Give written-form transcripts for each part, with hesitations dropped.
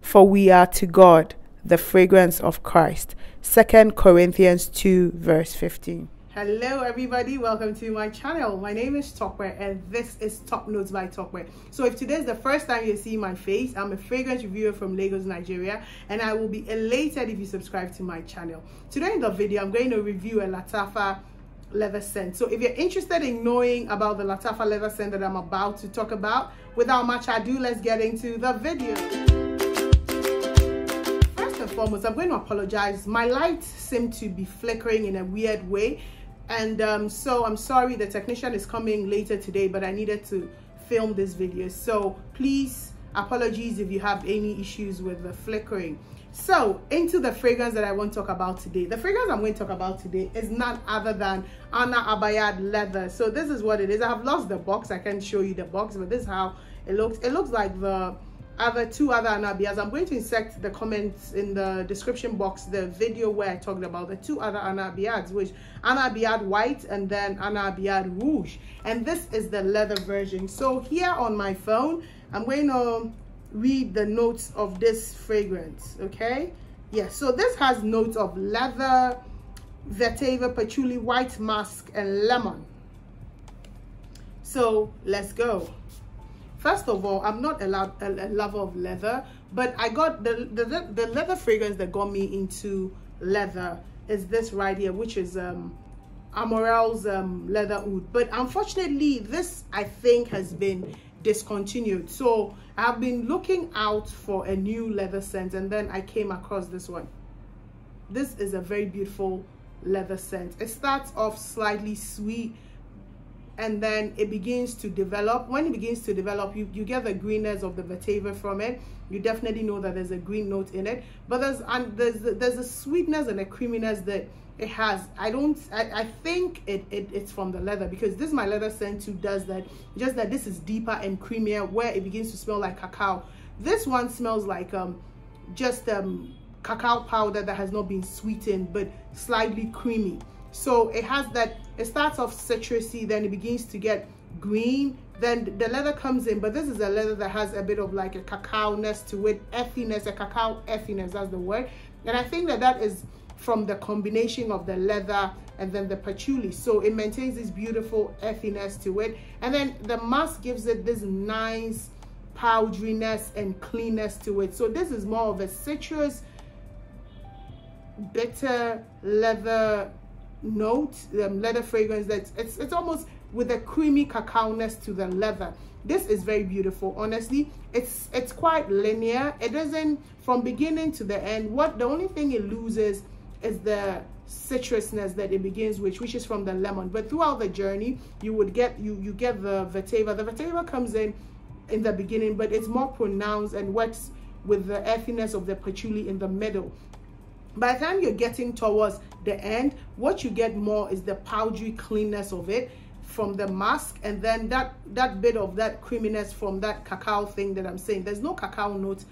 for we are to God the fragrance of Christ. 2 Corinthians 2 verse 15. Hello everybody, welcome to my channel. My name is Tokwe and this is Top Notes by Tokwe. So if today is the first time you see my face, I'm a fragrance reviewer from Lagos, Nigeria, and I will be elated if you subscribe to my channel. Today in the video, I'm going to review a Lattafa leather scent. So if you're interested in knowing about the Lattafa leather scent that I'm about to talk about, without much ado, let's get into the video. First and foremost, I'm going to apologize. My lights seem to be flickering in a weird way. And so I'm sorry, the technician is coming later today, but I needed to film this video. So please, apologies if you have any issues with the flickering. So into the fragrance that I want to talk about today. The fragrance I'm going to talk about today is none other than Abiyedh leather. So this is what it is. I have lost the box. I can't show you the box, but this is how it looks. It looks like the two other Abiyedhs. I'm going to insert the comments in the description box, the video where I talked about the two other Abiyedhs, which Abiyedh white and then Abiyedh rouge, and this is the leather version. So here on my phone, I'm going to read the notes of this fragrance. Okay, yes, so this has notes of leather, vetiver, patchouli, white musk, and lemon. So let's go. First of all, I'm not a lover of leather, but I got the leather fragrance that got me into leather is this right here, which is Amorel's leather oud. But unfortunately, this I think has been discontinued. So I've been looking out for a new leather scent, and then I came across this one. This is a very beautiful leather scent. It starts off slightly sweet, and then it begins to develop. When it begins to develop, you get the greenness of the vetiver from it. You definitely know that there's a green note in it, but there's a sweetness and a creaminess that it has. I think it's from the leather, because this is my leather scent too does that, just that this is deeper and creamier, where it begins to smell like cacao. This one smells like cacao powder that has not been sweetened, but slightly creamy. So it has that, it starts off citrusy, then it begins to get green, then the leather comes in, but this is a leather that has a bit of like a cacao-ness to it, effiness, a cacao effiness, that's the word. And I think that is from the combination of the leather and then the patchouli. So it maintains this beautiful effiness to it. And then the musk gives it this nice powderiness and cleanness to it. So this is more of a citrus, bitter leather note, leather fragrance that it's almost with a creamy cacao-ness to the leather. This is very beautiful. Honestly, it's quite linear. It doesn't, from beginning to the end, the only thing it loses is the citrusness that it begins with, which is from the lemon. But throughout the journey, you would get you get the vetiver. The vetiver comes in the beginning, but it's more pronounced and works with the earthiness of the patchouli in the middle. By the time you're getting towards the end, what you get more is the powdery cleanness of it from the musk, and then that bit of that creaminess from that cacao thing that I'm saying. There's no cacao note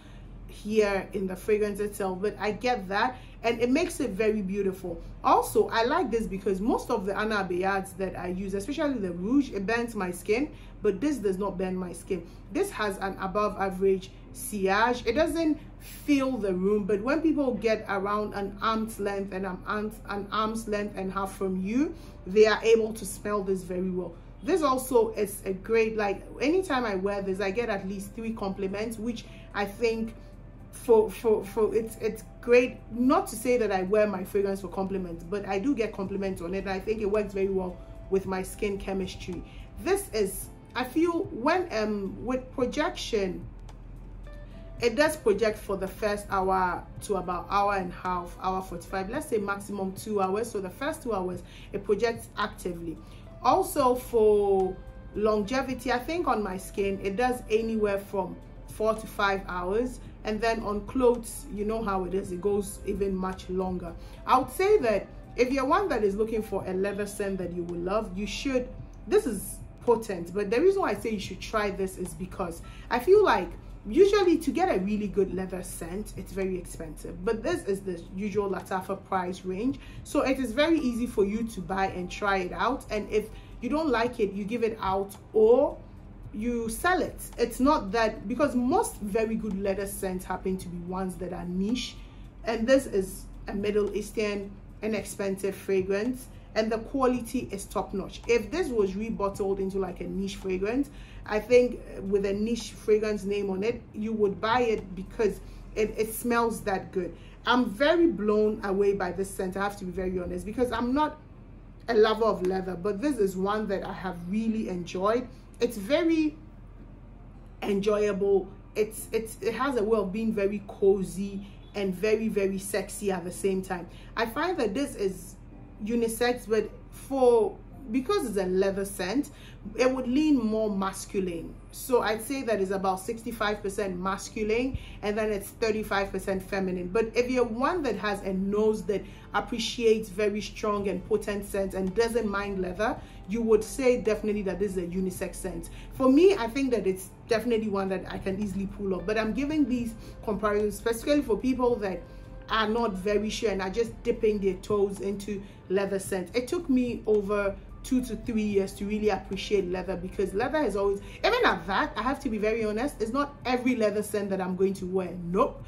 here in the fragrance itself, but I get that, and it makes it very beautiful. Also, I like this because most of the Abiyedhs that I use, especially the rouge, it burns my skin, but this does not burn my skin. This has an above average sillage. It doesn't fill the room, but when people get around an arm's length and an arm's length and half from you, they are able to smell this very well. This also is a great, like, anytime I wear this, I get at least 3 compliments, which I think for it's great. Not to say that I wear my fragrance for compliments, but I do get compliments on it, and I think it works very well with my skin chemistry. This is, I feel, when with projection, it does project for the first hour to about hour and a half, hour 45, let's say maximum 2 hours. So the first 2 hours it projects actively. Also for longevity, I think on my skin it does anywhere from 4 to 5 hours, and then on clothes, you know how it is, it goes even much longer. I would say that if you're one that is looking for a leather scent that you will love, you should, this is potent, but the reason why I say you should try this is because I feel like usually to get a really good leather scent, it's very expensive, but this is the usual Lattafa price range, so it is very easy for you to buy and try it out, and if you don't like it, you give it out, or you sell it. It's not that, because most very good leather scents happen to be ones that are niche, and this is a Middle Eastern inexpensive fragrance, and the quality is top notch. If this was rebottled into like a niche fragrance, I think with a niche fragrance name on it, you would buy it because it smells that good. I'm very blown away by this scent, I have to be very honest, because I'm not a lover of leather, but this is one that I have really enjoyed. It's very enjoyable. It has a way of being very cozy and very, very sexy at the same time. I find that this is unisex, but because it's a leather scent, it would lean more masculine. So I'd say that it's about 65% masculine and then it's 35% feminine. But if you're one that has a nose that appreciates very strong and potent scents and doesn't mind leather, you would say definitely that this is a unisex scent. For me, I think that it's definitely one that I can easily pull off. But I'm giving these comparisons specifically for people that are not very sure and are just dipping their toes into leather scents. It took me over 2 to 3 years to really appreciate leather, because leather is always, even at that, I have to be very honest, it's not every leather scent that I'm going to wear. Nope.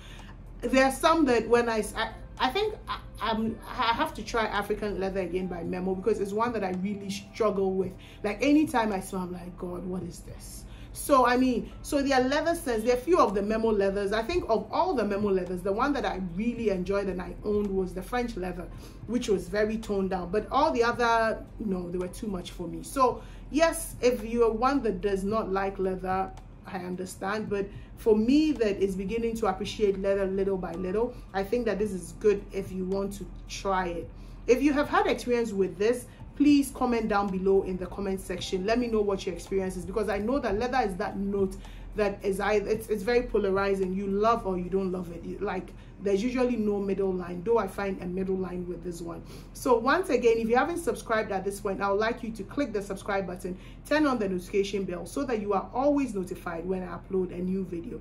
There are some that when I think I have to try African leather again by Memo, because it's one that I really struggle with. Like anytime I smell, I'm like, God, what is this? So I mean, so there are leather scents. There are a few of the Memo leathers. I think of all the Memo leathers, the one that I really enjoyed and I owned was the French leather, which was very toned down. But all the other, no, they were too much for me. So yes, if you're one that does not like leather, I understand. But for me, that is beginning to appreciate leather little by little, I think that this is good if you want to try it. If you have had experience with this, please comment down below in the comment section. Let me know what your experience is, because I know that leather is that note that is either it's very polarizing. You love or you don't love it. Like there's usually no middle line, though I find a middle line with this one. So once again, if you haven't subscribed at this point, I would like you to click the subscribe button, turn on the notification bell so that you are always notified when I upload a new video.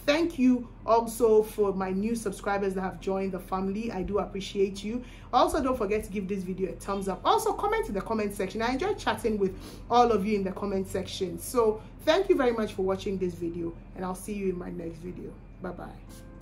Thank you also for my new subscribers that have joined the family. I do appreciate you. Also, don't forget to give this video a thumbs up. Also, comment in the comment section. I enjoy chatting with all of you in the comment section. So thank you very much for watching this video, and I'll see you in my next video. Bye-bye.